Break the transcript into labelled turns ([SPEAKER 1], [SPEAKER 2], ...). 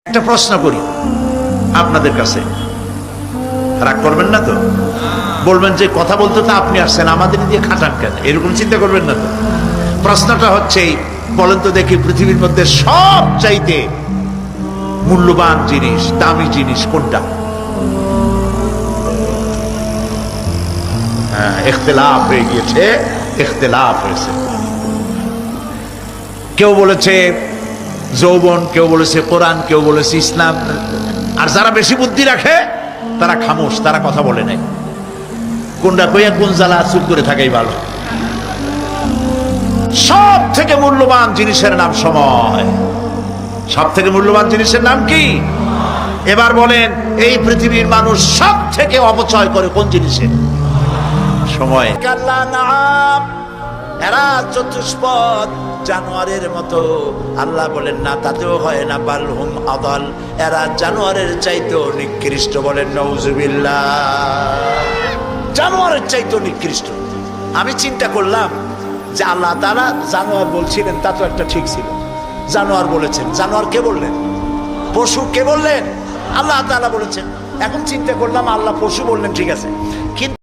[SPEAKER 1] একটা প্রশ্ন করি আপনাদের কাছে, রাগ করবেন না তো? বলবেন যে কথা বলতে তো আপনি আসছেন, আমাদের দিয়ে খাটান কেন, এরকম চিন্তা করবেন না তো? প্রশ্নটা হচ্ছে, বলেন তো দেখি, পৃথিবীর মধ্যে সব চাইতে মূল্যবান জিনিস, দামি জিনিস কোনটা? হ্যাঁ, ইখতিলাফ হয়ে গিয়েছে, ইখতিলাফ হয়েছে। কেউ বলেছে যৌবন, কেউ বলেছে কোরআন, কেউ বলেছে ইসলাম। আর যারা বেশি বুদ্ধি রাখে তারা খামোশ, তারা কথা বলে নাই। কোনটা কইয়া কোন জ্বালা চুপ করে থাকাই ভালো। সব থেকে মূল্যবান জিনিসের নাম সময়। সব থেকে মূল্যবান জিনিসের নাম কি? এবার বলেন, এই পৃথিবীর মানুষ সব থেকে অপচয় করে কোন জিনিসের? সময়। এরা চতুষ্পদ জানোয়ারের মতো। আল্লাহ বলেন না, তাতেও হয় না, বালহুম আদাল, এরা জানোয়ারের চাইতেও নিকৃষ্ট। বলেন নাউজুবিল্লাহ। জানোয়ারের চাইতেও নিকৃষ্ট। আমি চিন্তা করলাম যে আল্লাহ তাআলা জানোয়ার বলছিলেন, তা তো একটা ঠিক ছিল। জানোয়ার বলেছেন, জানোয়ার কে বললেন? পশু কে বললেন? আল্লাহ তাআলা বলেছেন। এখন চিন্তা করলাম আল্লাহ পশু বললেন, ঠিক আছে, কিন্তু